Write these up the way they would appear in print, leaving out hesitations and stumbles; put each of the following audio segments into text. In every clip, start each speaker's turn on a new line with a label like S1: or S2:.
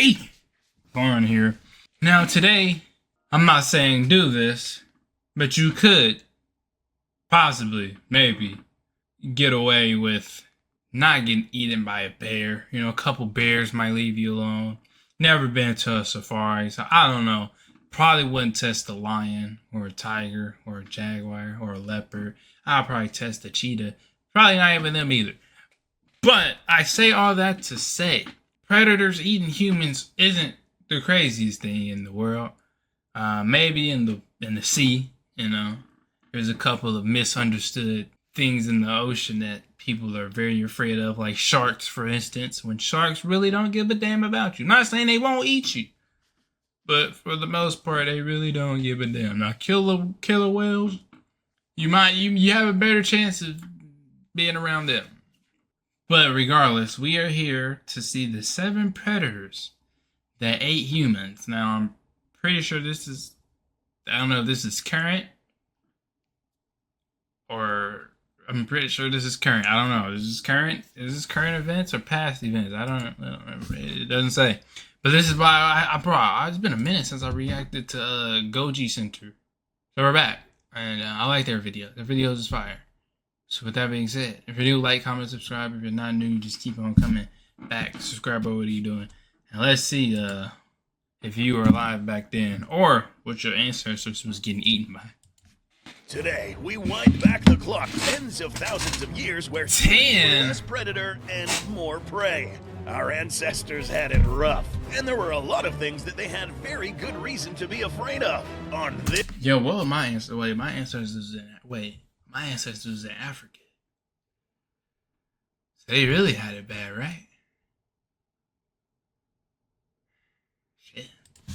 S1: Hey, Lauren here. Now today, I'm not saying do this, but you could possibly, maybe, get away with not getting eaten by a bear. You know, a couple bears might leave you alone. Never been to a safari, so I don't know. Probably wouldn't test a lion or a tiger or a jaguar or a leopard. I'll probably test a cheetah. Probably not even them either. But I say all that to say, predators eating humans isn't the craziest thing in the world. Maybe in the sea, you know, there's a couple of misunderstood things in the ocean that people are very afraid of, like sharks, for instance. When sharks really don't give a damn about you. Not saying they won't eat you, but for the most part, they really don't give a damn. Now, killer whales, you have a better chance of being around them. But regardless, we are here to see the 7 predators that ate humans. Now, I'm pretty sure I don't know if this is current, or I'm pretty sure this is current. I don't know. Is this current events or past events? I don't remember. It doesn't say. But this is why it's been a minute since I reacted to Goji Center. So we're back. And I like their video. Their videos is fire. So with that being said, if you're new, like, comment, subscribe. If you're not new, just keep on coming back. Subscribe, what are you doing? And let's see if you were alive back then, or what your ancestors was getting eaten by.
S2: Today, we wind back the clock tens of thousands of years where less predator and more prey. Our ancestors had it rough, and there were a lot of things that they had very good reason to be afraid of. On this...
S1: Yo, what was my ancestors? My ancestors was in Africa. So they really had it bad, right?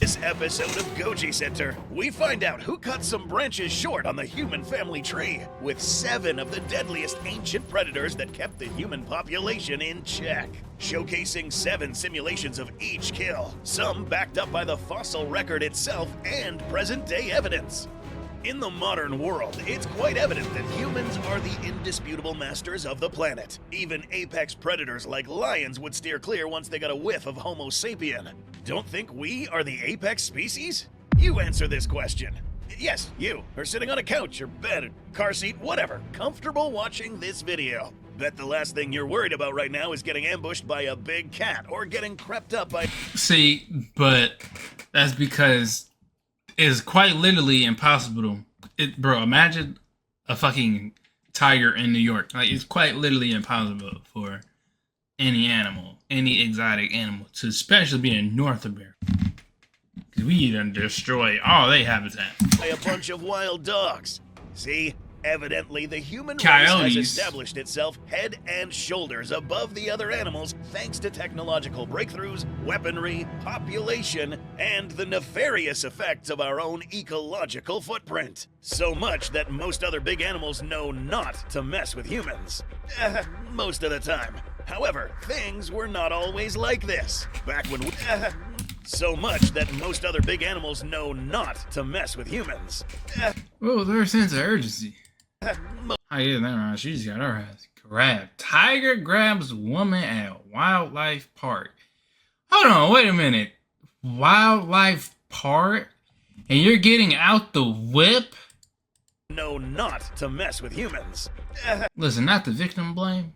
S2: This episode of Goji Center, we find out who cut some branches short on the human family tree, with 7 of the deadliest ancient predators that kept the human population in check. Showcasing 7 simulations of each kill, some backed up by the fossil record itself and present-day evidence. In the modern world, it's quite evident that humans are the indisputable masters of the planet. Even apex predators like lions would steer clear once they got a whiff of Homo sapien. Don't think we are the apex species? You answer this question. Yes, you are sitting on a couch or bed, or car seat, whatever, comfortable watching this video. Bet the last thing you're worried about right now is getting ambushed by a big cat or getting crept up by...
S1: See, but that's because it's quite literally impossible. Bro, imagine a fucking tiger in New York. Like, it's quite literally impossible for any animal, any exotic animal, to especially be in North America. Because we done destroy all their habitat.
S2: By a bunch of wild dogs. See? Evidently, the human
S1: Coyotes
S2: race has established itself head and shoulders above the other animals thanks to technological breakthroughs, weaponry, population, and the nefarious effects of our own ecological footprint. So much that most other big animals know not to mess with humans. Most of the time. However, things were not always like this. Back when so much that most other big animals know not to mess with humans.
S1: Whoa, there's a sense of urgency. Oh yeah, never mind. She just got her ass grabbed. Tiger grabs woman at wildlife park. Hold on, wait a minute. Wildlife park? And you're getting out the whip?
S2: Know not to mess with humans.
S1: Listen, not the victim blame.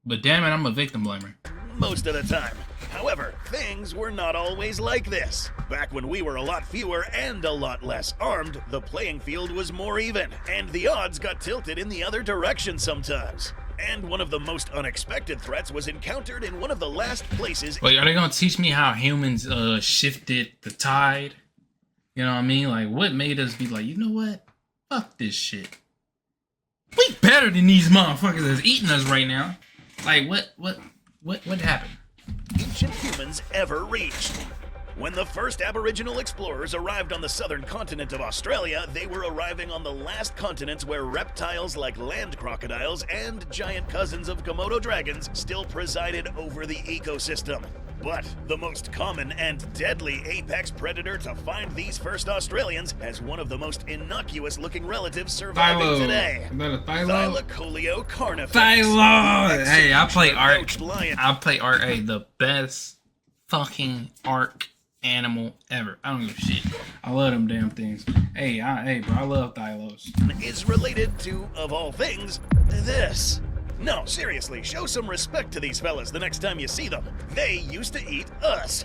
S1: But damn it, I'm a victim blamer.
S2: Most of the time. However, things were not always like this. Back when we were a lot fewer and a lot less armed, the playing field was more even, and the odds got tilted in the other direction sometimes. And one of the most unexpected threats was encountered in one of the last places...
S1: Wait, are they gonna teach me how humans shifted the tide? You know what I mean? Like, what made us be like, you know what? Fuck this shit. We better than these motherfuckers that's eating us right now. Like, what happened?
S2: Ancient humans ever reached. When the first Aboriginal explorers arrived on the southern continent of Australia, they were arriving on the last continents where reptiles like land crocodiles and giant cousins of Komodo dragons still presided over the ecosystem. But the most common and deadly apex predator to find these first Australians has one of the most innocuous-looking relatives surviving today.
S1: Is that a Thylo?
S2: Thylacoleo carnifex.
S1: Thylo! Hey, I play Ark.
S2: Roached lion.
S1: I play Ark. Hey, the best fucking Ark animal ever. I don't give a shit. I love them damn things. Hey, bro, I love Thylos.
S2: Is related to, of all things, this. No, seriously, show some respect to these fellas the next time you see them. They used to eat us.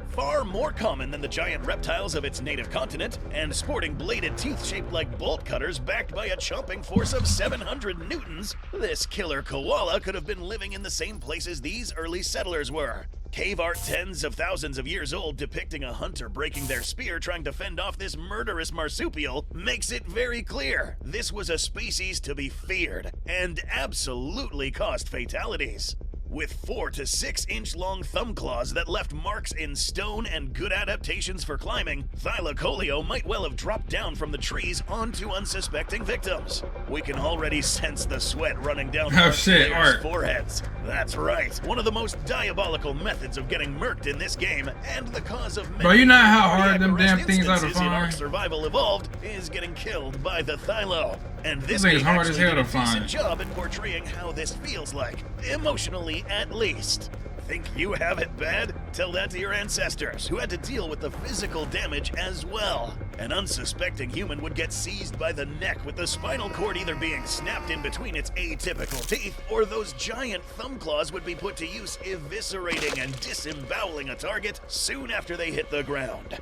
S2: Far more common than the giant reptiles of its native continent, and sporting bladed teeth shaped like bolt cutters backed by a chomping force of 700 newtons, this killer koala could have been living in the same places these early settlers were. Cave art tens of thousands of years old depicting a hunter breaking their spear trying to fend off this murderous marsupial makes it very clear this was a species to be feared and absolutely caused fatalities. With 4 to 6 inch long thumb claws that left marks in stone and good adaptations for climbing, Thylacoleo might well have dropped down from the trees onto unsuspecting victims. We can already sense the sweat running down players' foreheads. That's right, one of the most diabolical methods of getting murked in this game, and the cause of many
S1: bro, you know how hard them damn things are to
S2: instances in Ark
S1: find?
S2: Survival Evolved is getting killed by the Thylo. And this
S1: Thing is
S2: game
S1: hard as
S2: actually
S1: hell
S2: did
S1: to
S2: a decent
S1: find.
S2: job in portraying how this feels like, emotionally at least. Think you have it bad? Tell that to your ancestors, who had to deal with the physical damage as well. An unsuspecting human would get seized by the neck with the spinal cord either being snapped in between its atypical teeth, or those giant thumb claws would be put to use eviscerating and disemboweling a target soon after they hit the ground.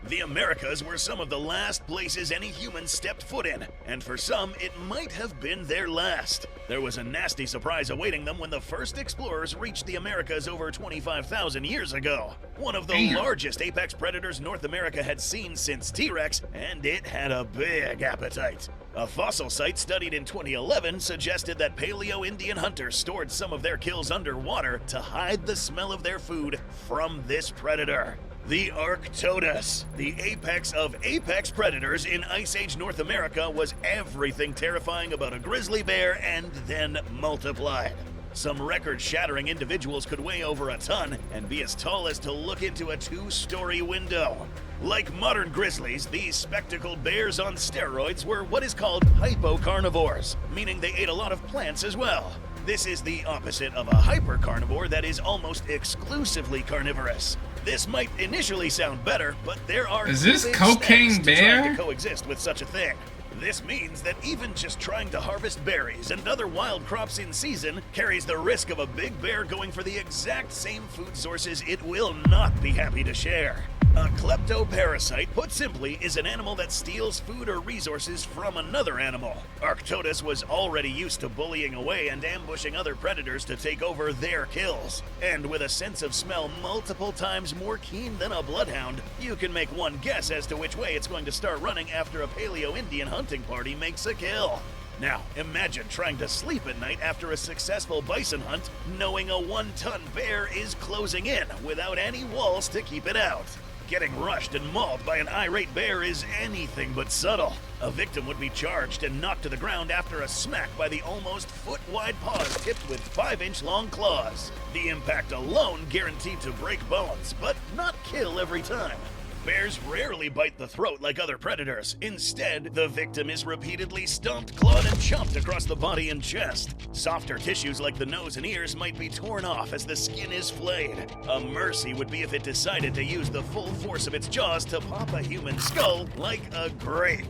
S2: The Americas were some of the last places any humans stepped foot in, and for some, it might have been their last. There was a nasty surprise awaiting them when the first explorers reached the Americas over 25,000 years ago. One of the largest apex predators North America had seen since T-Rex, and it had a big appetite. A fossil site studied in 2011 suggested that Paleo-Indian hunters stored some of their kills underwater to hide the smell of their food from this predator. The Arctodus, the apex of apex predators in Ice Age North America, was everything terrifying about a grizzly bear and then multiplied. Some record-shattering individuals could weigh over a ton and be as tall as to look into a 2-story window. Like modern grizzlies, these spectacled bears on steroids were what is called hypocarnivores, meaning they ate a lot of plants as well. This is the opposite of a hypercarnivore that is almost exclusively carnivorous. This might initially sound better, but there are
S1: Is this
S2: big
S1: cocaine
S2: snacks to
S1: bear?
S2: try to coexist with such a thing. This means that even just trying to harvest berries and other wild crops in season carries the risk of a big bear going for the exact same food sources it will not be happy to share. A kleptoparasite, put simply, is an animal that steals food or resources from another animal. Arctodus was already used to bullying away and ambushing other predators to take over their kills. And with a sense of smell multiple times more keen than a bloodhound, you can make one guess as to which way it's going to start running after a Paleo-Indian hunting party makes a kill. Now, imagine trying to sleep at night after a successful bison hunt, knowing a 1-ton bear is closing in without any walls to keep it out. Getting rushed and mauled by an irate bear is anything but subtle. A victim would be charged and knocked to the ground after a smack by the almost foot-wide paws tipped with 5-inch long claws. The impact alone guaranteed to break bones, but not kill every time. Bears rarely bite the throat like other predators. Instead, the victim is repeatedly stomped, clawed, and chomped across the body and chest. Softer tissues like the nose and ears might be torn off as the skin is flayed. A mercy would be if it decided to use the full force of its jaws to pop a human skull like a grape.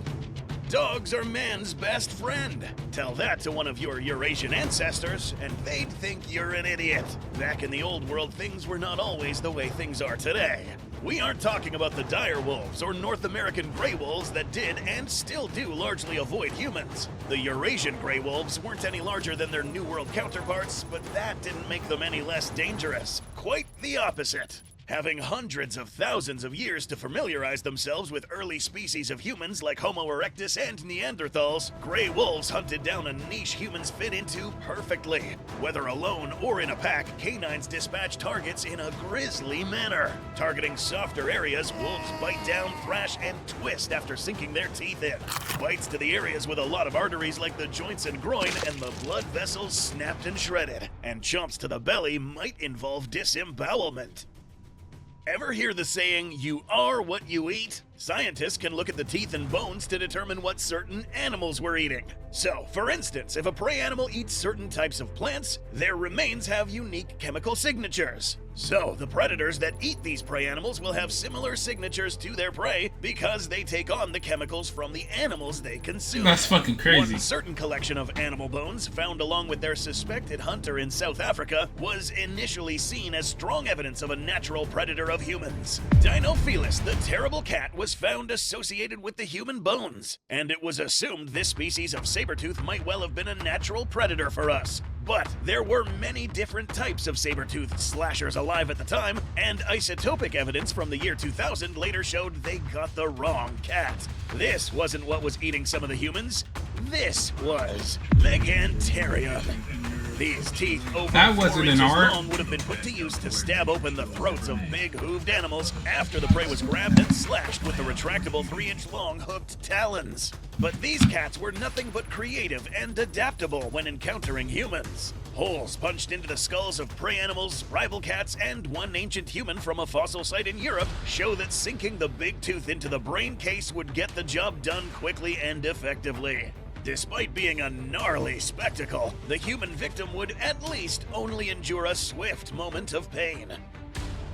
S2: Dogs are man's best friend. Tell that to one of your Eurasian ancestors, and they'd think you're an idiot. Back in the old world, things were not always the way things are today. We aren't talking about the dire wolves or North American gray wolves that did and still do largely avoid humans. The Eurasian gray wolves weren't any larger than their New World counterparts, but that didn't make them any less dangerous. Quite the opposite. Having hundreds of thousands of years to familiarize themselves with early species of humans like Homo erectus and Neanderthals, gray wolves hunted down a niche humans fit into perfectly. Whether alone or in a pack, canines dispatch targets in a grisly manner. Targeting softer areas, wolves bite down, thrash, and twist after sinking their teeth in. Bites to the areas with a lot of arteries like the joints and groin, and the blood vessels snapped and shredded. And chomps to the belly might involve disembowelment. Ever hear the saying, you are what you eat? Scientists can look at the teeth and bones to determine what certain animals we're eating. So, for instance, if a prey animal eats certain types of plants, their remains have unique chemical signatures. So, the predators that eat these prey animals will have similar signatures to their prey because they take on the chemicals from the animals they consume.
S1: That's fucking crazy.
S2: One certain collection of animal bones found along with their suspected hunter in South Africa was initially seen as strong evidence of a natural predator of humans. Dinofelis, the terrible cat, was found associated with the human bones, and it was assumed this species of saber-tooth might well have been a natural predator for us. But there were many different types of saber-toothed slashers alive at the time, and isotopic evidence from the year 2000 later showed they got the wrong cat. This wasn't what was eating some of the humans. This was Meganterium. These teeth over
S1: that
S2: 4
S1: wasn't
S2: inches
S1: an art.
S2: long would have been put to use to stab open the throats of big hooved animals after the prey was grabbed and slashed with the retractable 3-inch long hooked talons. But these cats were nothing but creative and adaptable when encountering humans. Holes punched into the skulls of prey animals, rival cats, and one ancient human from a fossil site in Europe show that sinking the big tooth into the brain case would get the job done quickly and effectively. Despite being a gnarly spectacle, the human victim would at least only endure a swift moment of pain.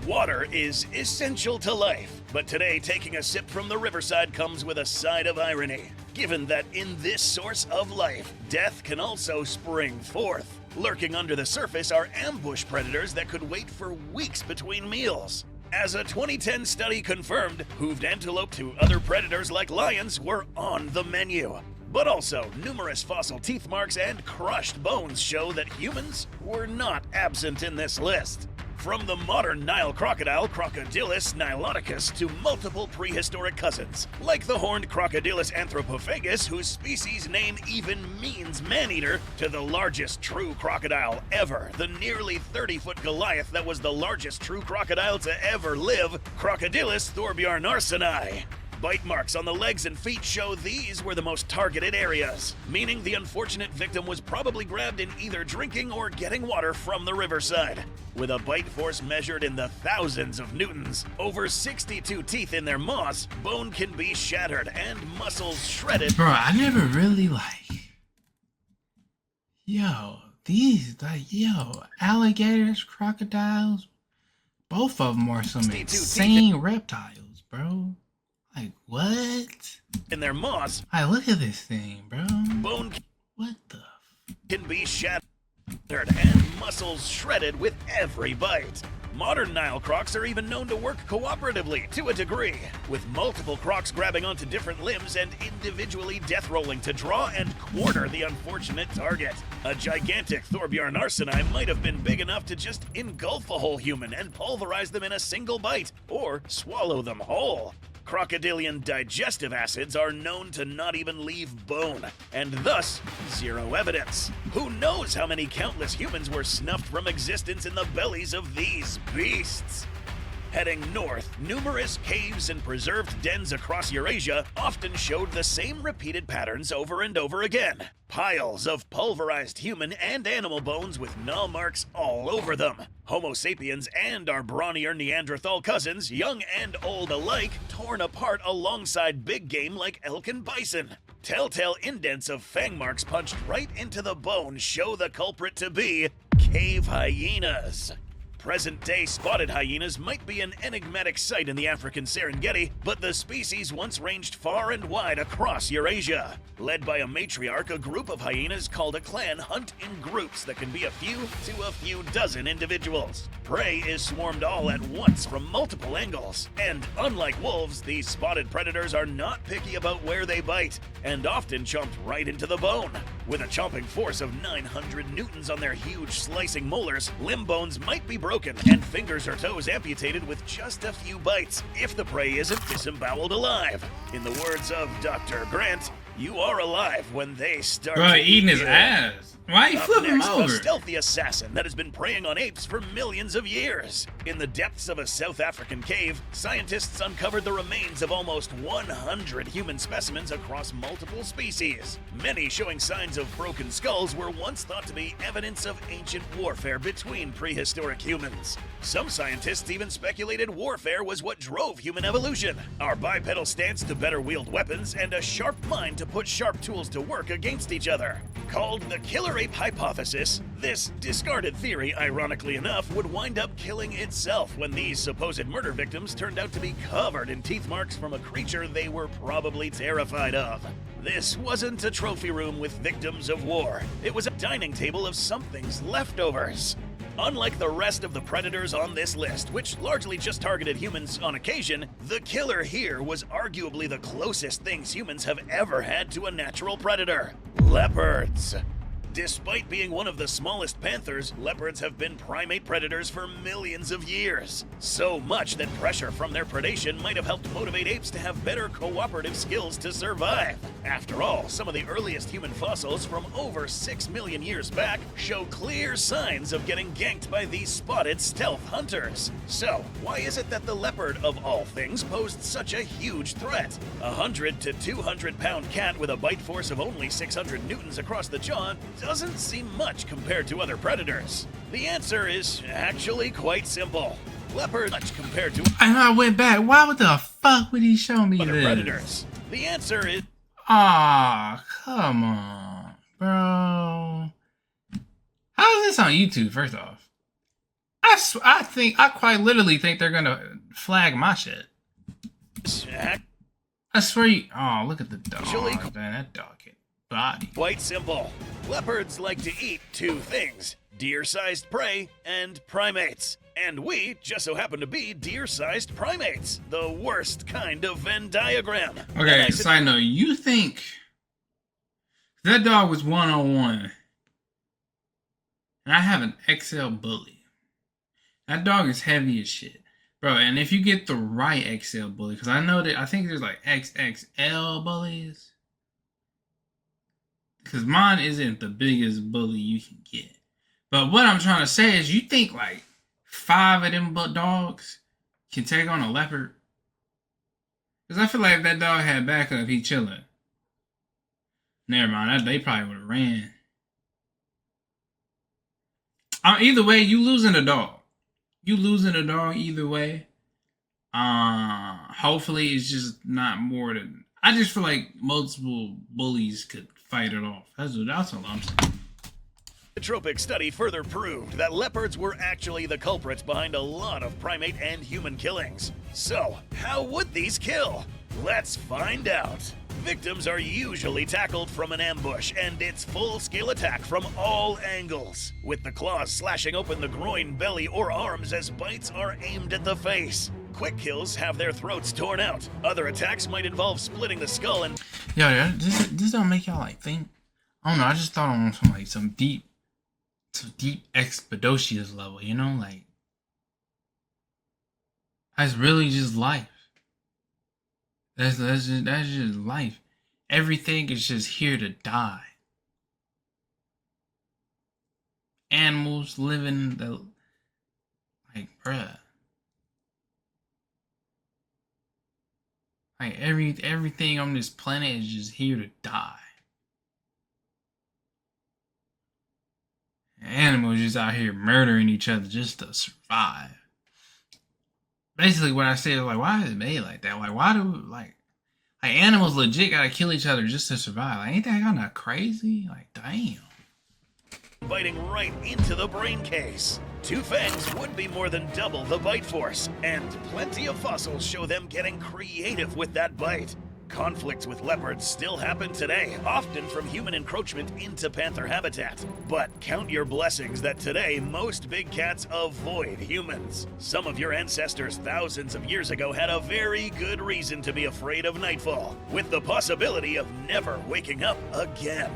S2: Water is essential to life, but today taking a sip from the riverside comes with a side of irony, given that in this source of life, death can also spring forth. Lurking under the surface are ambush predators that could wait for weeks between meals. As a 2010 study confirmed, hooved antelope to other predators like lions were on the menu. But also, numerous fossil teeth marks and crushed bones show that humans were not absent in this list. From the modern Nile crocodile, Crocodylus niloticus, to multiple prehistoric cousins, like the horned Crocodylus anthropophagus, whose species name even means man-eater, to the largest true crocodile ever, the nearly 30-foot Goliath that was the largest true crocodile to ever live, Crocodylus thorbjarnarsoni. Bite marks on the legs and feet show these were the most targeted areas, meaning the unfortunate victim was probably grabbed in either drinking or getting water from the riverside. With a bite force measured in the thousands of newtons, over 62 teeth in their maws, bone can be shattered and muscles shredded.
S1: Bro, I never really alligators, crocodiles, both of them are some insane reptiles, bro. Like, what?
S2: In their maws.
S1: Hey, look at this thing, bro.
S2: Bone
S1: what the
S2: can be shattered and muscles shredded with every bite. Modern Nile crocs are even known to work cooperatively to a degree, with multiple crocs grabbing onto different limbs and individually death rolling to draw and quarter the unfortunate target. A gigantic thorbjarnarsoni might have been big enough to just engulf a whole human and pulverize them in a single bite, or swallow them whole. Crocodilian digestive acids are known to not even leave bone, and thus, zero evidence. Who knows how many countless humans were snuffed from existence in the bellies of these beasts? Heading north, numerous caves and preserved dens across Eurasia often showed the same repeated patterns over and over again. Piles of pulverized human and animal bones with gnaw marks all over them. Homo sapiens and our brawnier Neanderthal cousins, young and old alike, torn apart alongside big game like elk and bison. Telltale indents of fang marks punched right into the bone show the culprit to be cave hyenas. Present-day spotted hyenas might be an enigmatic sight in the African Serengeti, but the species once ranged far and wide across Eurasia. Led by a matriarch, a group of hyenas called a clan hunt in groups that can be a few to a few dozen individuals. Prey is swarmed all at once from multiple angles, and unlike wolves, these spotted predators are not picky about where they bite, and often chomp right into the bone. With a chomping force of 900 newtons on their huge slicing molars, limb bones might be broken and fingers or toes amputated with just a few bites if the prey isn't disemboweled alive. In the words of Dr. Grant, you are alive when they start
S1: Bro,
S2: to
S1: eating his
S2: you.
S1: ass. Why you
S2: Up
S1: flipping him
S2: next, a
S1: over?
S2: stealthy assassin that has been preying on apes for millions of years. In the depths of a South African cave, scientists uncovered the remains of almost 100 human specimens across multiple species. Many showing signs of broken skulls were once thought to be evidence of ancient warfare between prehistoric humans. Some scientists even speculated warfare was what drove human evolution. Our bipedal stance to better wield weapons and a sharp mind to put sharp tools to work against each other. Called the killer ape hypothesis, this discarded theory, ironically enough, would wind up killing itself when these supposed murder victims turned out to be covered in teeth marks from a creature they were probably terrified of. This wasn't a trophy room with victims of war. It was a dining table of something's leftovers. Unlike the rest of the predators on this list, which largely just targeted humans on occasion, the killer here was arguably the closest things humans have ever had to a natural predator: leopards. Despite being one of the smallest panthers, leopards have been primate predators for millions of years. So much that pressure from their predation might have helped motivate apes to have better cooperative skills to survive. After all, some of the earliest human fossils from over 6 million years back show clear signs of getting ganked by these spotted stealth hunters. So, why is it that the leopard, of all things, posed such a huge threat? A 100 to 200 pound cat with a bite force of only 600 newtons across the jaw doesn't seem much compared to other predators. The answer is actually quite simple. Leopard much compared to
S1: And I went back. Why the fuck would he show me
S2: other
S1: this?
S2: predators. The answer is
S1: Aw, come on, bro. How is this on YouTube, first off? I quite literally think they're gonna flag my shit. I swear you. Oh, look at the dog. Man, that dog can body.
S2: quite simple. Leopards like to eat two things: deer-sized prey and primates. And we just so happen to be deer-sized primates. The worst kind of Venn diagram.
S1: Okay, side note, you think that dog was 101 and I have an XL bully. That dog is heavy as shit. Bro, and if you get the right XL bully, because I think there's like XXL bullies. Because mine isn't the biggest bully you can get. But what I'm trying to say is, you think like 5 of them dogs can take on a leopard? Because I feel like if that dog had backup, he chilling. Never mind, they probably would have ran. Either way, you losing a dog. You losing a dog either way. Hopefully it's just not more than... I just feel like multiple bullies could fight it off. That's all I'm saying.
S2: The tropic study further proved that leopards were actually the culprits behind a lot of primate and human killings. So, how would these kill? Let's find out. Victims are usually tackled from an ambush, and it's full-scale attack from all angles, with the claws slashing open the groin, belly, or arms as bites are aimed at the face. Quick kills have their throats torn out. Other attacks might involve splitting the skull and...
S1: Yo, this don't make y'all like think? I don't know, I just thought on some deep expeditious level, you know, like that's really just life. That's just life. Everything is just here to die. Animals living like, bruh. Like everything on this planet is just here to die. Animals just out here murdering each other just to survive. Basically, what I said is like, why is it made like that? Like, why do like animals legit gotta kill each other just to survive? Like, ain't that kind of crazy? Like, damn.
S2: Biting right into the brain case. Two fangs would be more than double the bite force, and plenty of fossils show them getting creative with that bite. Conflicts with leopards still happen today, often from human encroachment into panther habitat. But count your blessings that today most big cats avoid humans. Some of your ancestors thousands of years ago had a very good reason to be afraid of nightfall, with the possibility of never waking up again.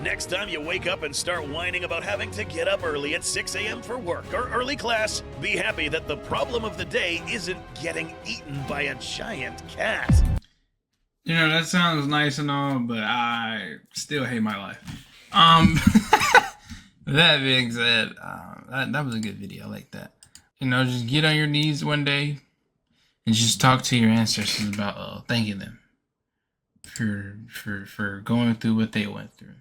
S2: Next time you wake up and start whining about having to get up early at 6 a.m. for work or early class, be happy that the problem of the day isn't getting eaten by a giant cat.
S1: You know, that sounds nice and all, but I still hate my life. That being said, that was a good video. I like that. You know, just get on your knees one day and just talk to your ancestors about thanking them for going through what they went through.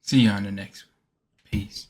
S1: See you on the next one. Peace.